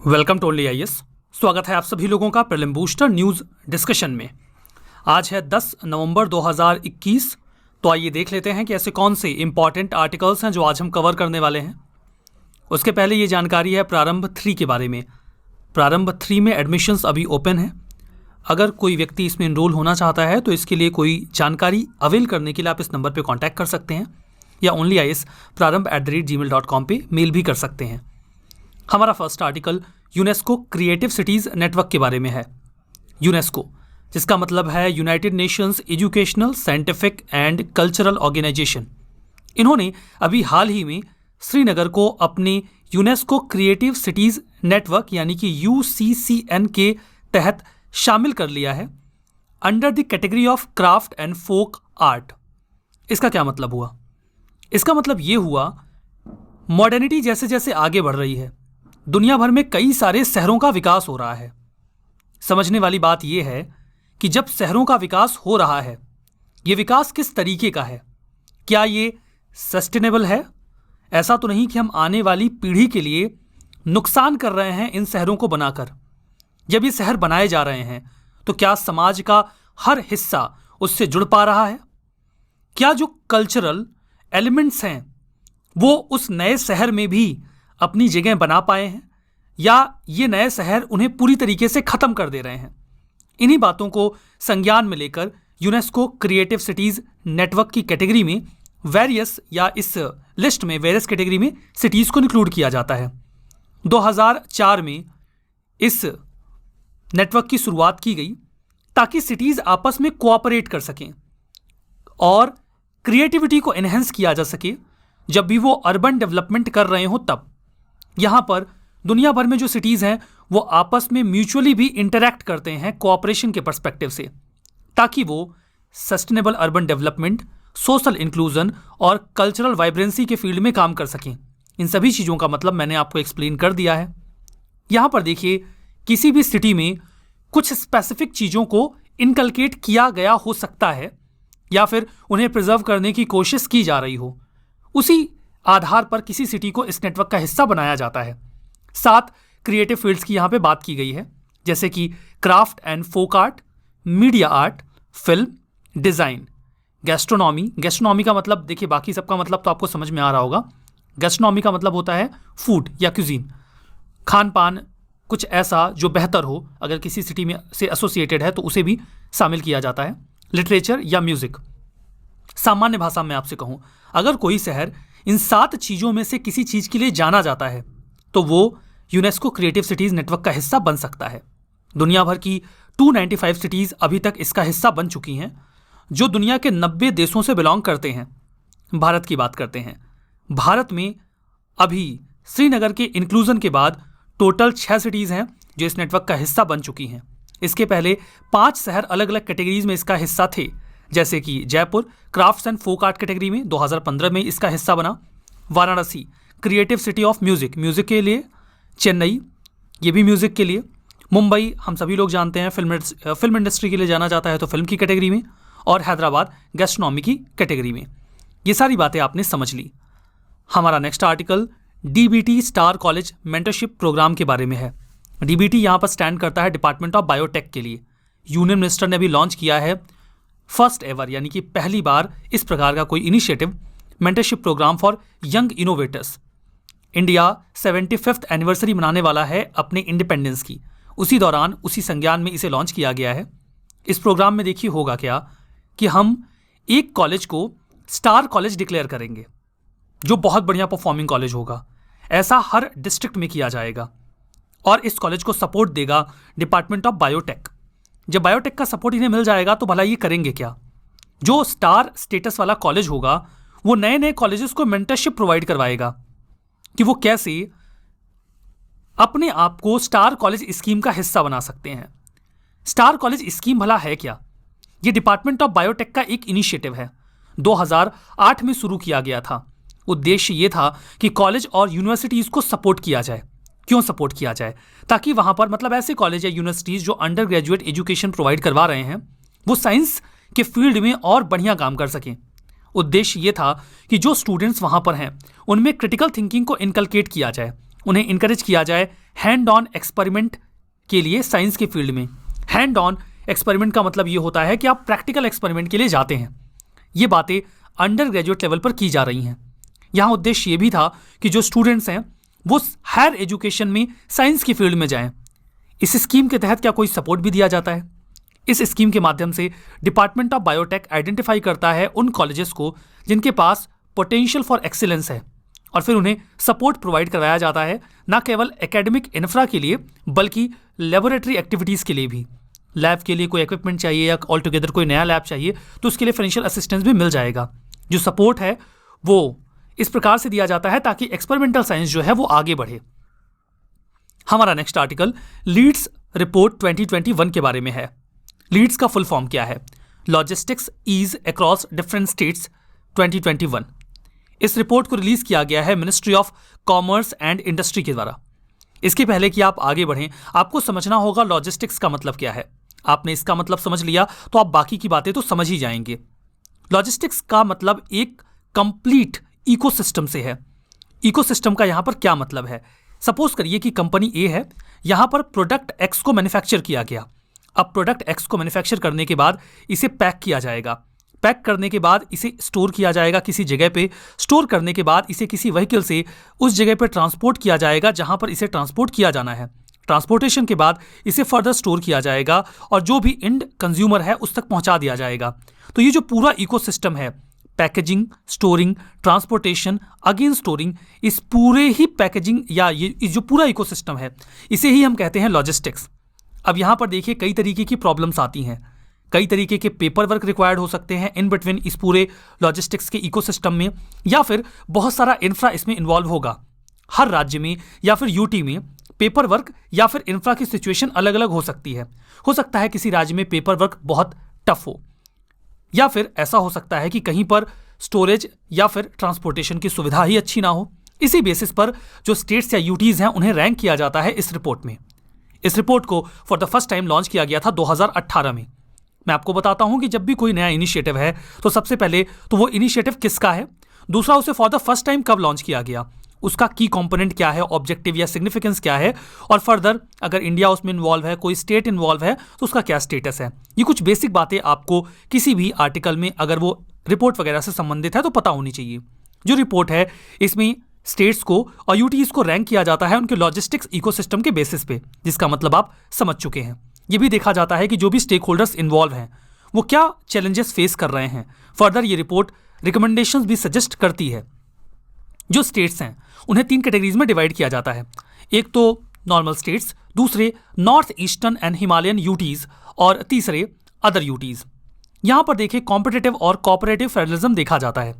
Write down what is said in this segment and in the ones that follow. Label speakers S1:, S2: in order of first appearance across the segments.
S1: Welcome to only IAS. स्वागत है आप सभी लोगों का प्रीलिम बूस्टर न्यूज़ डिस्कशन में। आज है 10 नवंबर 2021। तो आइए देख लेते हैं कि ऐसे कौन से इंपॉर्टेंट आर्टिकल्स हैं जो आज हम कवर करने वाले हैं। उसके पहले ये जानकारी है प्रारंभ 3 के बारे में। प्रारंभ 3 में एडमिशन्स अभी ओपन है। अगर कोई व्यक्ति इसमें इनरोल होना चाहता है तो इसके लिए कोई जानकारी अवेल करने के लिए आप इस नंबर पर कॉन्टैक्ट कर सकते हैं या onlyis@gmail.com पे मेल भी कर सकते हैं। हमारा first article UNESCO creative cities network के बारे में है। यूनेस्को, जिसका मतलब है United Nations Educational, Scientific and Cultural Organization, इन्होंने अभी हाल ही में श्रीनगर को अपने यूनेस्को क्रिएटिव सिटीज़ नेटवर्क यानी कि UCCN के तहत शामिल कर लिया है under the category of craft and folk art. इसका क्या मतलब हुआ? इसका मतलब ये हुआ, मॉडर्निटी जैसे जैसे आगे बढ़ रही है, दुनिया भर में कई सारे शहरों का विकास हो रहा है। समझने वाली बात यह है कि जब शहरों का विकास हो रहा है, ये विकास किस तरीके का है? क्या ये सस्टेनेबल है? ऐसा तो नहीं कि हम आने वाली पीढ़ी के लिए नुकसान कर रहे हैं इन शहरों को बनाकर। जब ये शहर बनाए जा रहे हैं तो क्या समाज का हर हिस्सा उससे जुड़ पा रहा है? क्या जो कल्चरल एलिमेंट्स हैं वो उस नए शहर में भी अपनी जगह बना पाए हैं, या ये नए शहर उन्हें पूरी तरीके से खत्म कर दे रहे हैं? इन्हीं बातों को संज्ञान में लेकर यूनेस्को क्रिएटिव सिटीज नेटवर्क की कैटेगरी में वेरियस, या इस लिस्ट में वेरियस कैटेगरी में सिटीज को इंक्लूड किया जाता है। 2004 में इस नेटवर्क की शुरुआत की गई ताकि सिटीज आपस में कोऑपरेट कर सकें और क्रिएटिविटी को एनहेंस किया जा सके जब भी वो अर्बन डेवलपमेंट कर रहे हो। तब यहाँ पर दुनिया भर में जो सिटीज़ हैं वो आपस में म्यूचुअली भी इंटरैक्ट करते हैं कोऑपरेशन के पर्सपेक्टिव से, ताकि वो sustainable urban development, social inclusion और कल्चरल वाइब्रेंसी के फील्ड में काम कर सकें। इन सभी चीज़ों का मतलब मैंने आपको एक्सप्लेन कर दिया है। यहाँ पर देखिए, किसी भी सिटी में कुछ स्पेसिफिक चीज़ों को इनकलकेट किया गया हो सकता है या फिर उन्हें प्रिजर्व करने की कोशिश की जा रही हो। उसी आधार पर किसी सिटी को इस नेटवर्क का हिस्सा बनाया जाता है। 7 क्रिएटिव फील्ड्स की यहाँ पे बात की गई है, जैसे कि craft and folk art, media art, film, design, gastronomy. Gastronomy का मतलब देखिए, बाकी सबका मतलब तो आपको समझ में आ रहा होगा। गैस्ट्रोनॉमी का मतलब होता है फूड या क्यूजीन, खान पान, कुछ ऐसा जो बेहतर हो। अगर किसी सिटी में से एसोसिएटेड है तो उसे भी शामिल किया जाता है। लिटरेचर या म्यूज़िक। सामान्य भाषा में आपसे कहूँ, अगर कोई शहर इन 7 चीज़ों में से किसी चीज़ के लिए जाना जाता है तो वो यूनेस्को क्रिएटिव सिटीज़ नेटवर्क का हिस्सा बन सकता है। दुनिया भर की 295 सिटीज़ अभी तक इसका हिस्सा बन चुकी हैं, जो दुनिया के 90 देशों से बिलोंग करते हैं। भारत की बात करते हैं। भारत में अभी श्रीनगर के इंक्लूजन के बाद टोटल 6 सिटीज़ हैं जो इस नेटवर्क का हिस्सा बन चुकी हैं। इसके पहले 5 शहर अलग अलग कैटेगरीज में इसका हिस्सा थे, जैसे कि Jaipur crafts and folk art category में 2015 में इसका हिस्सा बना। Varanasi creative city of music, music के लिए। चेन्नई, ये भी म्यूज़िक के लिए। मुंबई हम सभी लोग जानते हैं, फिल्म इंडस्ट्री के लिए जाना जाता है तो फिल्म की कैटेगरी में। और हैदराबाद गैस्ट्रोनॉमी की कैटेगरी में। ये सारी बातें आपने समझ ली। हमारा next article DBT star college mentorship program के बारे में है। DBT यहाँ पर स्टैंड करता है डिपार्टमेंट ऑफ बायोटेक के लिए। यूनियन मिनिस्टर ने अभी लॉन्च किया है फर्स्ट एवर, यानी कि पहली बार इस प्रकार का कोई initiative, mentorship program for young innovators. India 75th anniversary मनाने वाला है अपने इंडिपेंडेंस की। उसी दौरान, उसी संज्ञान में इसे लॉन्च किया गया है। इस प्रोग्राम में देखिए होगा क्या कि हम एक कॉलेज को स्टार कॉलेज डिक्लेयर करेंगे जो बहुत बढ़िया परफॉर्मिंग कॉलेज होगा। ऐसा हर डिस्ट्रिक्ट में किया जाएगा और इस कॉलेज को सपोर्ट देगा डिपार्टमेंट ऑफ बायोटेक। जब बायोटेक का सपोर्ट इन्हें मिल जाएगा तो भला ये करेंगे क्या? जो स्टार स्टेटस वाला कॉलेज होगा वो नए नए कॉलेजेस को मेंटरशिप प्रोवाइड करवाएगा कि वो कैसे अपने आप को स्टार कॉलेज स्कीम का हिस्सा बना सकते हैं। स्टार कॉलेज स्कीम भला है क्या? ये डिपार्टमेंट ऑफ बायोटेक का एक इनिशिएटिव है, 2008 में शुरू किया गया था। उद्देश्य ये था कि कॉलेज और यूनिवर्सिटीज़ को सपोर्ट किया जाए। क्यों सपोर्ट किया जाए? ताकि वहाँ पर मतलब ऐसे कॉलेज या यूनिवर्सिटीज़ जो अंडर ग्रेजुएट एजुकेशन प्रोवाइड करवा रहे हैं वो साइंस के फील्ड में और बढ़िया काम कर सकें। उद्देश्य ये था कि जो स्टूडेंट्स वहाँ पर हैं उनमें क्रिटिकल थिंकिंग को इनकलकेट किया जाए, उन्हें इनकरेज किया जाए हैंड ऑन एक्सपेरिमेंट के लिए साइंस के फील्ड में। हैंड ऑन एक्सपेरिमेंट का मतलब ये होता है कि आप प्रैक्टिकल एक्सपेरिमेंट के लिए जाते हैं। ये बातें अंडर ग्रेजुएट लेवल पर की जा रही हैं। यहाँ उद्देश्य ये भी था कि जो स्टूडेंट्स हैं वो हायर एजुकेशन में साइंस की फील्ड में जाएं। इस स्कीम के तहत क्या कोई सपोर्ट भी दिया जाता है? इस स्कीम के माध्यम से डिपार्टमेंट ऑफ बायोटेक आइडेंटिफाई करता है उन कॉलेजेस को जिनके पास पोटेंशियल फॉर एक्सीलेंस है, और फिर उन्हें सपोर्ट प्रोवाइड करवाया जाता है, न केवल एकेडमिक इंफ्रा के लिए बल्कि लेबोरेटरी एक्टिविटीज़ के लिए भी। लैब के लिए कोई इक्विपमेंट चाहिए या ऑल टुगेदर कोई नया लैब चाहिए तो उसके लिए फाइनेंशियल असिस्टेंस भी मिल जाएगा। जो सपोर्ट है वो इस प्रकार से दिया जाता है ताकि एक्सपेरिमेंटल साइंस जो है वो आगे बढ़े। हमारा नेक्स्ट आर्टिकल लीड्स रिपोर्ट 2021 के बारे में है। लीड्स का फुल फॉर्म क्या है? Logistics ease across different states 2021। इस रिपोर्ट को रिलीज किया गया है ministry of commerce and industry के द्वारा। इसके पहले कि आप आगे बढ़ें आपको समझना होगा लॉजिस्टिक्स का मतलब क्या है। आपने इसका मतलब समझ लिया तो आप बाकी की बातें तो समझ ही जाएंगे। लॉजिस्टिक्स का मतलब एक कंप्लीट इकोसिस्टम से है। इकोसिस्टम का यहाँ पर क्या मतलब है? सपोज करिए कि कंपनी ए है, यहाँ पर प्रोडक्ट एक्स को मैन्युफैक्चर किया गया। अब प्रोडक्ट एक्स को मैन्युफैक्चर करने के बाद इसे पैक किया जाएगा। पैक करने के बाद इसे स्टोर किया जाएगा किसी जगह पे। स्टोर करने के बाद इसे किसी व्हीकल से उस जगह पे ट्रांसपोर्ट किया जाएगा जहाँ पर इसे ट्रांसपोर्ट किया जाना है। ट्रांसपोर्टेशन के बाद इसे फर्दर स्टोर किया जाएगा और जो भी एंड कंज्यूमर है उस तक पहुँचा दिया जाएगा। तो ये जो पूरा इकोसिस्टम है, packaging, storing, transportation, again storing, इस पूरे ही पैकेजिंग या ये जो पूरा इकोसिस्टम है इसे ही हम कहते हैं लॉजिस्टिक्स। अब यहाँ पर देखिए कई तरीके की प्रॉब्लम्स आती हैं। कई तरीके के पेपर वर्क रिक्वायर्ड हो सकते हैं इन बिटवीन इस पूरे लॉजिस्टिक्स के इकोसिस्टम में, या फिर बहुत सारा इंफ्रा इसमें इन्वॉल्व होगा। हर राज्य में या फिर यूटी में पेपर वर्क या फिर इंफ्रा की सिचुएशन अलग अलग हो सकती है। हो सकता है किसी राज्य में पेपर वर्क बहुत टफ हो, या फिर ऐसा हो सकता है कि कहीं पर स्टोरेज या फिर ट्रांसपोर्टेशन की सुविधा ही अच्छी ना हो। इसी बेसिस पर जो स्टेट्स या यूटीज़ हैं उन्हें रैंक किया जाता है इस रिपोर्ट में। इस रिपोर्ट को for the first time launch किया गया था 2018 में। मैं आपको बताता हूं कि जब भी कोई नया इनिशिएटिव है तो सबसे पहले तो वो इनिशिएटिव किसका है, दूसरा उसे फॉर द फर्स्ट टाइम कब लॉन्च किया गया, उसका की कंपोनेंट क्या है, ऑब्जेक्टिव या सिग्निफिकेंस क्या है, और फर्दर अगर इंडिया उसमें इन्वॉल्व है, कोई स्टेट इन्वॉल्व है तो उसका क्या स्टेटस है। ये कुछ बेसिक बातें आपको किसी भी आर्टिकल में अगर वो रिपोर्ट वगैरह से संबंधित है तो पता होनी चाहिए। जो रिपोर्ट है इसमें स्टेट्स को और यूटीज़ को रैंक किया जाता है उनके लॉजिस्टिक्स इकोसिस्टम के बेसिस पे, जिसका मतलब आप समझ चुके हैं। ये भी देखा जाता है कि जो भी स्टेक होल्डर्स इन्वॉल्व हैं वो क्या चैलेंजेस फेस कर रहे हैं। फर्दर ये रिपोर्ट रिकमेंडेशंस भी सजेस्ट करती है। जो स्टेट्स हैं उन्हें 3 कैटेगरीज में डिवाइड किया जाता है। एक तो नॉर्मल स्टेट्स, दूसरे north eastern and Himalayan UTs, और तीसरे अदर यूटीज़। यहाँ पर देखिए कॉम्पिटिटिव और कोऑपरेटिव फेडरलिज्म देखा जाता है।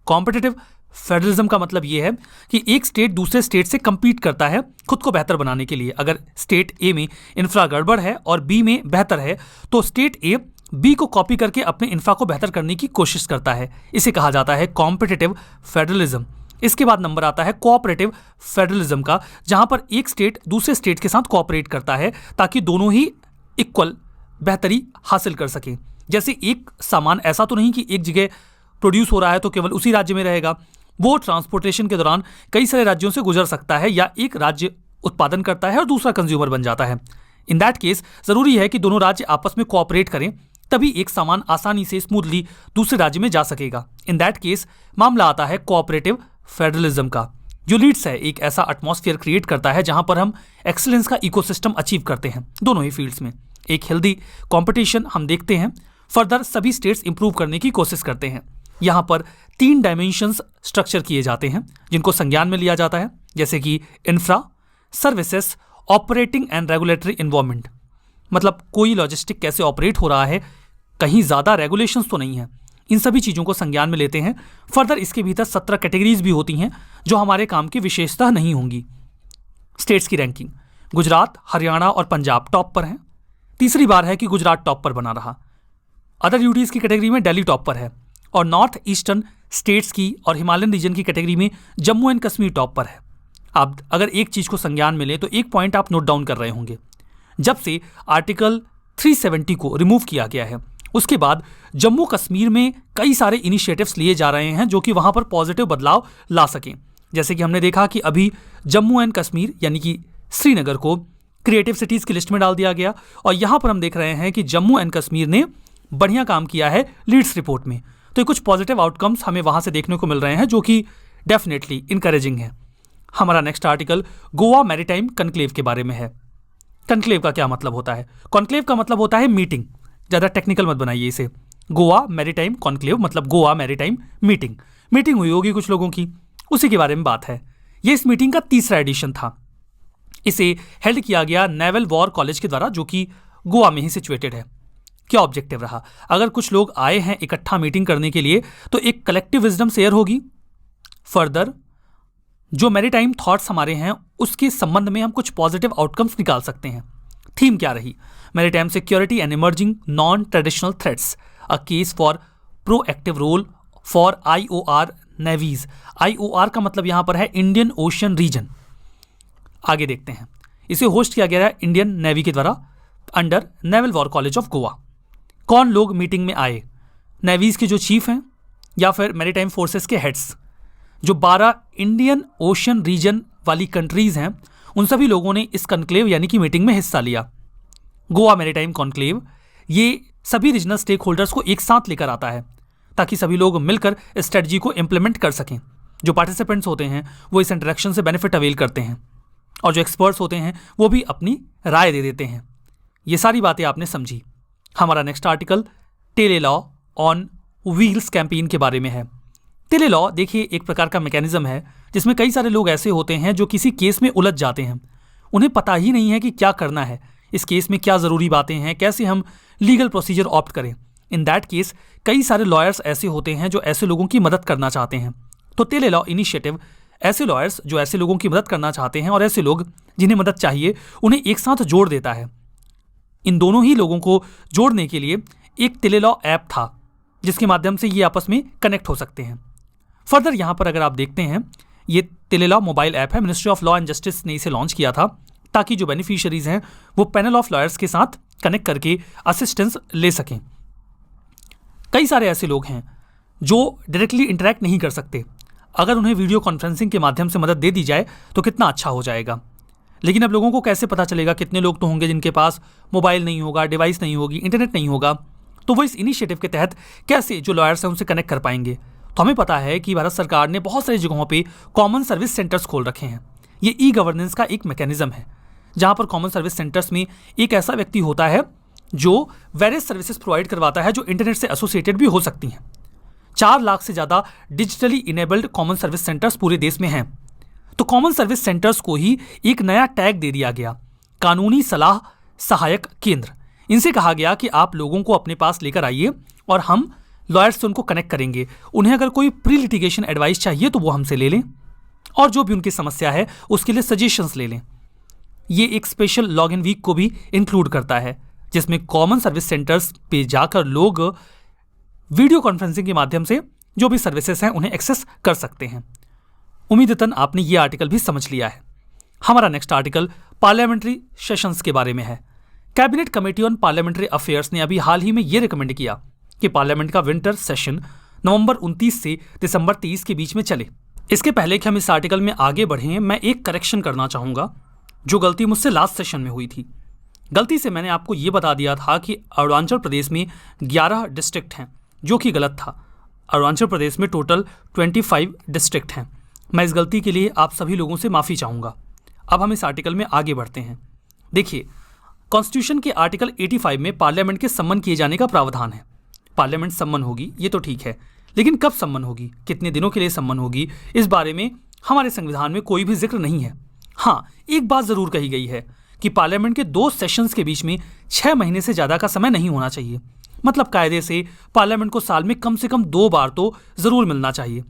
S1: कॉम्पिटिटिव फेडरलिज्म का मतलब ये है कि एक स्टेट दूसरे स्टेट से compete करता है खुद को बेहतर बनाने के लिए। अगर स्टेट ए में इंफ्रा गड़बड़ है और बी में बेहतर है तो स्टेट ए बी को कॉपी करके अपने इंफ्रा को बेहतर करने की कोशिश करता है। इसे कहा जाता है कॉम्पिटिटिव फेडरलिज्म। इसके बाद नंबर आता है कोऑपरेटिव फेडरलिज्म का, जहां पर एक स्टेट दूसरे स्टेट के साथ कोऑपरेट करता है ताकि दोनों ही इक्वल बेहतरी हासिल कर सकें। जैसे एक सामान ऐसा तो नहीं कि एक जगह प्रोड्यूस हो रहा है तो केवल उसी राज्य में रहेगा, वो ट्रांसपोर्टेशन के दौरान कई सारे राज्यों से गुजर सकता है, या एक राज्य उत्पादन करता है और दूसरा कंज्यूमर बन जाता है। इन दैट केस ज़रूरी है कि दोनों राज्य आपस में कोऑपरेट करें, तभी एक सामान आसानी से स्मूथली दूसरे राज्य में जा सकेगा। इन दैट केस मामला आता है कोऑपरेटिव फेडरलिज्म का। जो लीड्स है एक ऐसा एटमॉस्फेयर क्रिएट करता है जहां पर हम एक्सीलेंस का इकोसिस्टम अचीव करते हैं दोनों ही फील्ड्स में। एक हेल्दी कंपटीशन हम देखते हैं। फर्दर सभी स्टेट्स इंप्रूव करने की कोशिश करते हैं। यहाँ पर 3 डायमेंशंस स्ट्रक्चर किए जाते हैं जिनको संज्ञान में लिया जाता है, जैसे कि infra, services, operating and regulatory environment. मतलब कोई लॉजिस्टिक कैसे ऑपरेट हो रहा है, कहीं ज़्यादा रेगुलेशंस तो नहीं है, इन सभी चीज़ों को संज्ञान में लेते हैं। फर्दर इसके भीतर 17 कैटेगरीज भी होती हैं जो हमारे काम की विशेषता नहीं होंगी। स्टेट्स की रैंकिंग, गुजरात, हरियाणा और पंजाब टॉप पर हैं। तीसरी बार है कि गुजरात टॉप पर बना रहा। अदर यूटीज़ की कैटेगरी में दिल्ली टॉप पर है, और नॉर्थ ईस्टर्न स्टेट्स की और हिमालयन रीजन की कैटेगरी में जम्मू एंड कश्मीर टॉप पर है। आप अगर एक चीज़ को संज्ञान में लें तो एक पॉइंट आप नोट डाउन कर रहे होंगे। जब से आर्टिकल 370 को रिमूव किया गया है उसके बाद जम्मू कश्मीर में कई सारे इनिशिएटिव्स लिए जा रहे हैं जो कि वहाँ पर पॉजिटिव बदलाव ला सकें। जैसे कि हमने देखा कि अभी जम्मू एंड कश्मीर यानी कि श्रीनगर को क्रिएटिव सिटीज़ की लिस्ट में डाल दिया गया। और यहाँ पर हम देख रहे हैं कि जम्मू एंड कश्मीर ने बढ़िया काम किया है लीड्स रिपोर्ट में। तो ये कुछ पॉजिटिव आउटकम्स हमें वहाँ से देखने को मिल रहे हैं, जो कि डेफिनेटली इनकरेजिंग है। हमारा next article Goa maritime conclave के बारे में है। कॉन्क्लेव का क्या मतलब होता है? कॉन्क्लेव का मतलब होता है मीटिंग। ज़्यादा टेक्निकल मत बनाइए इसे। गोवा मैरीटाइम कॉन्क्लेव मतलब गोवा मैरीटाइम मीटिंग हुई होगी कुछ लोगों की, उसी के बारे में बात है। ये इस मीटिंग का तीसरा एडिशन था। इसे हेल्ड किया गया नेवल वॉर कॉलेज के द्वारा, जो कि गोवा में ही सिचुएटेड है। क्या ऑब्जेक्टिव रहा? अगर कुछ लोग आए हैं इकट्ठा मीटिंग करने के लिए तो एक कलेक्टिव विजडम शेयर होगी। फर्दर जो मैरीटाइम थॉट्स हमारे हैं उसके संबंध में हम कुछ पॉजिटिव आउटकम्स निकाल सकते हैं। थीम क्या रही? Maritime security and emerging non traditional threats, a case for proactive role for IOR navies. IOR का मतलब यहां पर है इंडियन ओशन रीजन। आगे देखते हैं। इसे होस्ट किया गया है इंडियन नेवी के द्वारा under naval war college of Goa. कौन लोग मीटिंग में आए? नेवीज के जो चीफ हैं या फिर मैरीटाइम फोर्सेस के हेड्स। जो 12 इंडियन ओशन रीजन वाली कंट्रीज हैं उन सभी लोगों ने इस कॉन्क्लेव यानी कि मीटिंग में हिस्सा लिया। गोवा मैरीटाइम कॉन्क्लेव ये सभी रीजनल स्टेक होल्डर्स को एक साथ लेकर आता है ताकि सभी लोग मिलकर स्ट्रेटजी को इम्प्लीमेंट कर सकें। जो पार्टिसिपेंट्स होते हैं वो इस इंटरेक्शन से बेनिफिट अवेल करते हैं और जो एक्सपर्ट्स होते हैं वो भी अपनी राय दे देते हैं। ये सारी बातें आपने समझी। हमारा next article tele law on wheels campaign के बारे में है। टेले लॉ देखिए एक प्रकार का मैकेनिज्म है जिसमें कई सारे लोग ऐसे होते हैं जो किसी केस में उलझ जाते हैं। उन्हें पता ही नहीं है कि क्या करना है, इस केस में क्या ज़रूरी बातें हैं, कैसे हम लीगल प्रोसीजर ऑप्ट करें। इन दैट केस कई सारे लॉयर्स ऐसे होते हैं जो ऐसे लोगों की मदद करना चाहते हैं। तो टेले लॉ इनिशिएटिव ऐसे लॉयर्स जो ऐसे लोगों की मदद करना चाहते हैं और ऐसे लोग जिन्हें मदद चाहिए उन्हें एक साथ जोड़ देता है। इन दोनों ही लोगों को जोड़ने के लिए एक टेले लॉ ऐप था जिसके माध्यम से ये आपस में कनेक्ट हो सकते हैं। फर्दर यहाँ पर अगर आप देखते हैं ये टेले लॉ मोबाइल ऐप है। Ministry of law and justice ने इसे लॉन्च किया था ताकि जो बेनिफिशियरीज हैं वो पैनल ऑफ लॉयर्स के साथ कनेक्ट करके असिस्टेंस ले सकें। कई सारे ऐसे लोग हैं जो डायरेक्टली इंटरेक्ट नहीं कर सकते। अगर उन्हें वीडियो कॉन्फ्रेंसिंग के माध्यम से मदद दे दी जाए तो कितना अच्छा हो जाएगा। लेकिन अब लोगों को कैसे पता चलेगा? कितने लोग तो होंगे जिनके पास मोबाइल नहीं होगा, डिवाइस नहीं होगी, इंटरनेट नहीं होगा। तो वो इस इनिशिएटिव के तहत कैसे जो लॉयर्स हैं उनसे कनेक्ट कर पाएंगे? तो हमें पता है कि भारत सरकार ने बहुत सारी जगहों पे कॉमन सर्विस सेंटर्स खोल रखे हैं। ये ई गवर्नेंस का एक मैकेनिज्म है जहाँ पर कॉमन सर्विस सेंटर्स में एक ऐसा व्यक्ति होता है जो वेरियस सर्विसेज प्रोवाइड करवाता है जो इंटरनेट से एसोसिएटेड भी हो सकती हैं। 4 लाख से ज़्यादा digitally enabled common service centres पूरे देश में हैं। तो कॉमन सर्विस सेंटर्स को ही एक नया टैग दे दिया गया, कानूनी सलाह सहायक केंद्र। इनसे कहा गया कि आप लोगों को अपने पास लेकर आइए और हम लॉयर्स से उनको कनेक्ट करेंगे। उन्हें अगर कोई प्री लिटिगेशन एडवाइस चाहिए तो वो हमसे ले लें और जो भी उनकी समस्या है उसके लिए सजेशंस ले लें। ये एक स्पेशल लॉगिन वीक को भी इंक्लूड करता है जिसमें कॉमन सर्विस सेंटर्स पे जाकर लोग वीडियो कॉन्फ्रेंसिंग के माध्यम से जो भी सर्विसेज हैं उन्हें एक्सेस कर सकते हैं। उम्मीदतन आपने ये आर्टिकल भी समझ लिया है। हमारा नेक्स्ट आर्टिकल पार्लियामेंट्री सेशंस के बारे में है। Cabinet committee on parliamentary affairs ने अभी हाल ही में ये रिकमेंड किया कि पार्लियामेंट का विंटर सेशन नवंबर 29 से दिसंबर 23 के बीच में चले। इसके पहले कि हम इस आर्टिकल में आगे बढ़ें, मैं एक करेक्शन करना चाहूँगा जो गलती मुझसे लास्ट सेशन में हुई थी। गलती से मैंने आपको ये बता दिया था कि अरुणाचल प्रदेश में 11 डिस्ट्रिक्ट हैं, जो कि गलत था। अरुणाचल प्रदेश में टोटल 25 डिस्ट्रिक्ट हैं। मैं इस गलती के लिए आप सभी लोगों से माफ़ी चाहूँगा। अब हम इस आर्टिकल में आगे बढ़ते हैं। देखिए, कॉन्स्टिट्यूशन के आर्टिकल 85 में पार्लियामेंट के सम्मन किए जाने का प्रावधान है। पार्लियामेंट सम्मन होगी, ये तो ठीक है, लेकिन कब सम्मन होगी, कितने दिनों के लिए सम्मन होगी, इस बारे में हमारे संविधान में कोई भी जिक्र नहीं है। हाँ, एक बात ज़रूर कही गई है कि पार्लियामेंट के 2 सेशंस के बीच में 6 महीने से ज़्यादा का समय नहीं होना चाहिए। मतलब कायदे से पार्लियामेंट को साल में कम से कम 2 बार तो ज़रूर मिलना चाहिए।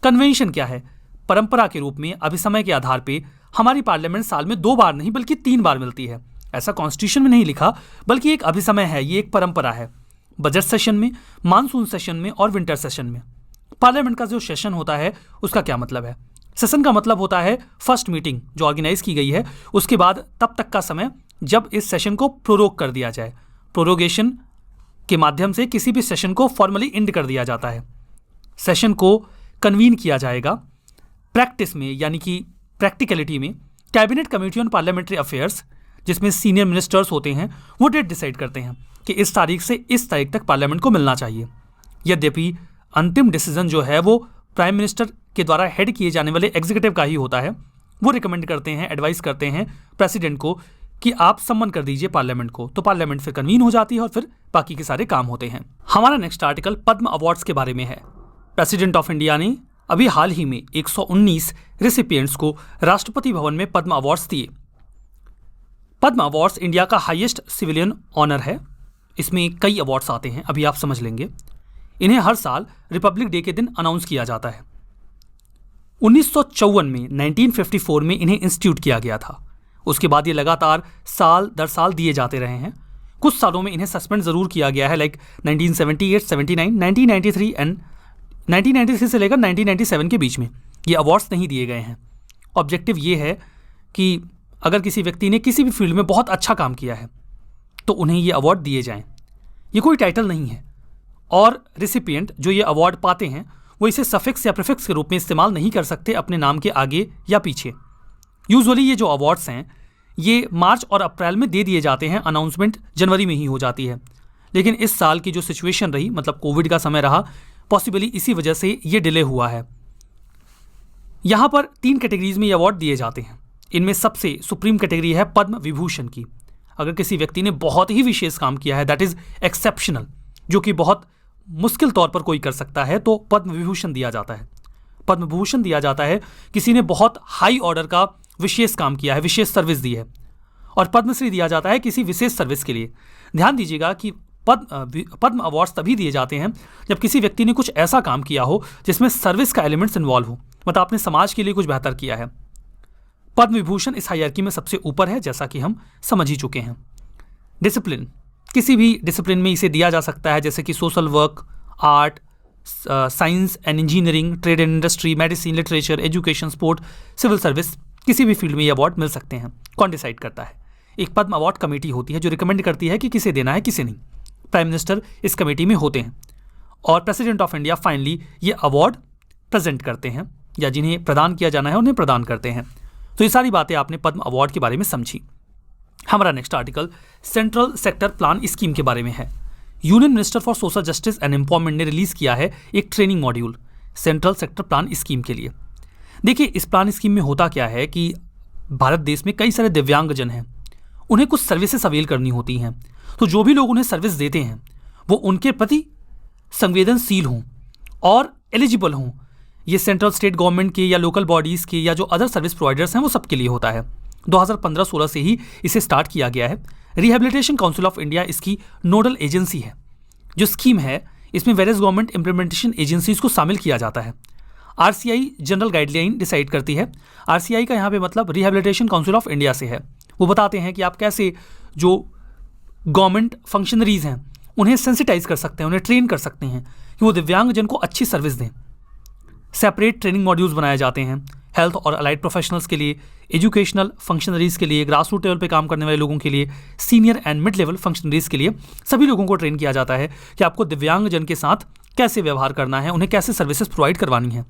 S1: कन्वेंशन क्या है? परंपरा के रूप में अभिसमय के आधार पर हमारी पार्लियामेंट साल में 2 बार नहीं बल्कि 3 बार मिलती है। ऐसा कॉन्स्टिट्यूशन में नहीं लिखा, बल्कि एक अभिसमय है, ये एक परंपरा है। बजट सेशन में, मानसून सेशन में और विंटर सेशन में। पार्लियामेंट का जो सेशन होता है उसका क्या मतलब है? सेशन का मतलब होता है फर्स्ट मीटिंग जो ऑर्गेनाइज की गई है, उसके बाद तब तक का समय जब इस सेशन को प्रोरोग कर दिया जाए। प्रोरोगेशन के माध्यम से किसी भी सेशन को फॉर्मली एंड कर दिया जाता है। सेशन को कन्वीन किया जाएगा प्रैक्टिस में, यानी कि प्रैक्टिकलिटी में cabinet committee on parliamentary affairs, जिसमें सीनियर मिनिस्टर्स होते हैं, वो डेट डिसाइड करते हैं कि इस तारीख से इस तारीख तक पार्लियामेंट को मिलना चाहिए। यद्यपि अंतिम डिसीजन जो है वो प्राइम मिनिस्टर के द्वारा हेड किए जाने वाले एग्जीक्यूटिव का ही होता है। वो रिकमेंड करते हैं, एडवाइस करते हैं प्रेसिडेंट को कि आप सम्मन कर दीजिए पार्लियामेंट को, तो पार्लियामेंट फिर कन्वीन हो जाती है और फिर बाकी के सारे काम होते हैं। हमारा नेक्स्ट आर्टिकल पद्म अवार्ड्स के बारे में है। प्रेसिडेंट ऑफ इंडिया ने अभी हाल ही में 119 रेसिपिएंट्स को राष्ट्रपति भवन में पद्म अवार्ड्स दिए। पद्म अवार्ड्स इंडिया का हाईएस्ट सिविलियन ऑनर है। इसमें कई अवार्ड्स आते हैं, अभी आप समझ लेंगे। इन्हें हर साल रिपब्लिक डे के दिन अनाउंस किया जाता है। 1954 में 1954 में इन्हें इंस्टीट्यूट किया गया था। उसके बाद ये लगातार साल दर साल दिए जाते रहे हैं। कुछ सालों में इन्हें सस्पेंड ज़रूर किया गया है, लाइक 1978, 79, 1993 एंड 1993 से लेकर 1997 के बीच में ये अवार्ड्स नहीं दिए गए हैं। ऑब्जेक्टिव ये है कि अगर किसी व्यक्ति ने किसी भी फील्ड में बहुत अच्छा काम किया है तो उन्हें ये अवार्ड दिए जाएं। ये कोई टाइटल नहीं है और रिसिपिएंट जो ये अवार्ड पाते हैं वो इसे सफिक्स या प्रीफिक्स के रूप में इस्तेमाल नहीं कर सकते अपने नाम के आगे या पीछे। यूजुअली ये जो अवार्ड्स हैं ये मार्च और अप्रैल में दे दिए जाते हैं, अनाउंसमेंट जनवरी में ही हो जाती है। लेकिन इस साल की जो सिचुएशन रही, मतलब कोविड का समय रहा, पॉसिबली इसी वजह से ये डिले हुआ है। यहाँ पर 3 कैटेगरीज में ये अवार्ड दिए जाते हैं। इनमें सबसे सुप्रीम कैटेगरी है पद्म विभूषण की। अगर किसी व्यक्ति ने बहुत ही विशेष काम किया है, दैट इज एक्सेप्शनल, जो कि बहुत मुश्किल तौर पर कोई कर सकता है, तो पद्म विभूषण दिया जाता है। पद्म विभूषण दिया जाता है किसी ने बहुत हाई ऑर्डर का विशेष काम किया है, विशेष सर्विस दी है। और पद्मश्री दिया जाता है किसी विशेष सर्विस के लिए। ध्यान दीजिएगा कि पद्म अवार्ड्स तभी दिए जाते हैं जब किसी व्यक्ति ने कुछ ऐसा काम किया हो जिसमें सर्विस का एलिमेंट्स इन्वॉल्व हो, मतलब आपने समाज के लिए कुछ बेहतर किया है। पद्म विभूषण इस हायरार्की में सबसे ऊपर है, जैसा कि हम समझ ही चुके हैं। डिसिप्लिन, किसी भी डिसिप्लिन में इसे दिया जा सकता है, जैसे कि social work, art, science and engineering, trade and industry, medicine, literature, education, sport, civil service, किसी भी फील्ड में ये अवार्ड मिल सकते हैं। कौन डिसाइड करता है? एक पद्म अवार्ड कमेटी होती है जो रिकमेंड करती है कि किसे देना है, किसे नहीं। प्राइम मिनिस्टर इस कमेटी में होते हैं और प्रेसिडेंट ऑफ इंडिया फाइनली ये अवार्ड प्रेजेंट करते हैं, या जिन्हें प्रदान किया जाना है उन्हें प्रदान करते हैं। तो ये सारी बातें आपने पद्म अवार्ड के बारे में समझी। हमारा next article central sector plan scheme के बारे में है। Union minister for social justice and empowerment ने रिलीज किया है एक training module central sector plan scheme के लिए। देखिए, इस प्लान स्कीम में होता क्या है कि भारत देश में कई सारे दिव्यांगजन हैं, उन्हें कुछ सर्विसेज अवेल करनी होती हैं। तो जो भी लोग उन्हें सर्विस देते हैं वो उनके प्रति संवेदनशील हों और एलिजिबल हों। ये सेंट्रल स्टेट गवर्नमेंट के या लोकल बॉडीज़ के या जो अदर सर्विस प्रोवाइडर्स हैं वो सबके लिए होता है। 2015-16 से ही इसे स्टार्ट किया गया है। रिहेबिलिटेशन काउंसिल ऑफ इंडिया इसकी नोडल एजेंसी है। जो स्कीम है इसमें वेरियस गवर्नमेंट इंप्लीमेंटेशन एजेंसीज को शामिल किया जाता है। आरसीआई जनरल गाइडलाइन डिसाइड करती है। आरसीआई का यहाँ पे मतलब रिहेबिलिटेशन काउंसिल ऑफ इंडिया से है। वो बताते हैं कि आप कैसे जो गवर्नमेंट फंक्शनरीज हैं उन्हें सेंसिटाइज कर सकते हैं, उन्हें ट्रेन कर सकते हैं कि वो दिव्यांगजन को अच्छी सर्विस दें। सेपरेट ट्रेनिंग मॉड्यूल्स बनाए जाते हैं हेल्थ और अलाइड प्रोफेशनल्स के लिए, एजुकेशनल फंक्शनरीज के लिए, ग्रास रूट लेवल पे काम करने वाले लोगों के लिए, senior and mid level functionaries के लिए। सभी लोगों को ट्रेन किया जाता है कि आपको दिव्यांगजन के साथ कैसे व्यवहार करना है, उन्हें कैसे सर्विसेज प्रोवाइड करवानी है।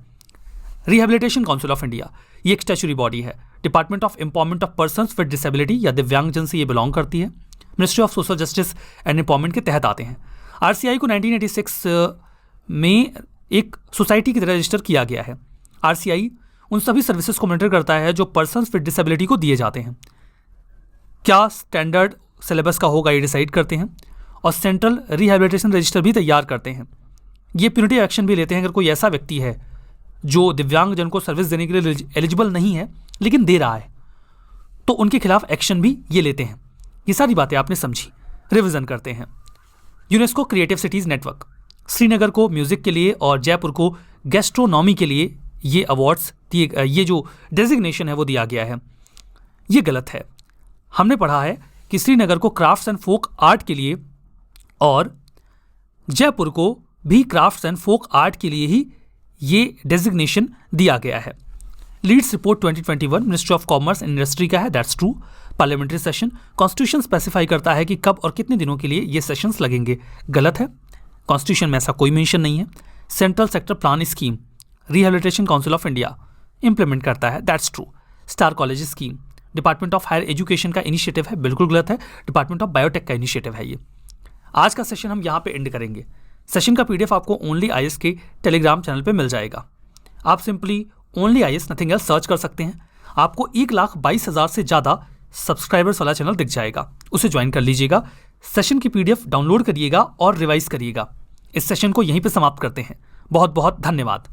S1: रिहेबिलिटेशन काउंसिल ऑफ इंडिया ये एक स्टैच्यूटरी बॉडी है। Department of empowerment of persons with disability या दिव्यांगजन से ये बिलोंग करती है। Ministry of social justice and empowerment के तहत आते हैं। आरसीआई को 1986 में एक सोसाइटी की तरह रजिस्टर किया गया है। आरसीआई उन सभी सर्विसेज को मॉनिटर करता है जो पर्सन्स विद डिसेबिलिटी को दिए जाते हैं। क्या स्टैंडर्ड सिलेबस का होगा ये डिसाइड करते हैं और सेंट्रल रिहेबिलिटेशन रजिस्टर भी तैयार करते हैं। ये प्यूनिटिव एक्शन भी लेते हैं अगर कोई ऐसा व्यक्ति है जो दिव्यांगजन को सर्विस देने के लिए एलिजिबल नहीं है लेकिन दे रहा है, तो उनके खिलाफ एक्शन भी ये लेते हैं। ये सारी बातें आपने समझी। रिवीजन करते हैं। UNESCO creative cities network, Srinagar को म्यूज़िक के लिए और जयपुर को गैस्ट्रोनॉमी के लिए ये अवार्ड्स दिए, ये जो डेजिग्नेशन है वो दिया गया है। ये गलत है। हमने पढ़ा है कि श्रीनगर को क्राफ्ट्स एंड फोक आर्ट के लिए और जयपुर को भी क्राफ्ट्स एंड फोक आर्ट के लिए ही ये डेजिग्नेशन दिया गया है। Leads report 2021 ministry of commerce and industry का है, that's true. Parliamentary session constitution specify करता है कि कब और कितने दिनों के लिए ये सेशंस लगेंगे, गलत है। कॉन्स्टिट्यूशन में ऐसा कोई मेंशन नहीं है। Central sector plan scheme rehabilitation council of India implement करता है, that's true. Star college scheme department of higher education का इनिशिएटिव है, बिल्कुल गलत है, डिपार्टमेंट ऑफ बायोटेक का इनिशिएटिव है ये। आज का सेशन हम यहाँ पे एंड करेंगे। सेशन का पीडीएफ आपको ओनली आईएएस के टेलीग्राम चैनल पे मिल जाएगा। आप simply only IAS nothing else search कर सकते हैं। आपको 1,22,000 से ज़्यादा सब्सक्राइबर्स वाला चैनल दिख जाएगा, उसे ज्वाइन कर लीजिएगा। सेशन की पीडीएफ डाउनलोड करिएगा और रिवाइज करिएगा। इस सेशन को यहीं पे समाप्त करते हैं। बहुत बहुत धन्यवाद।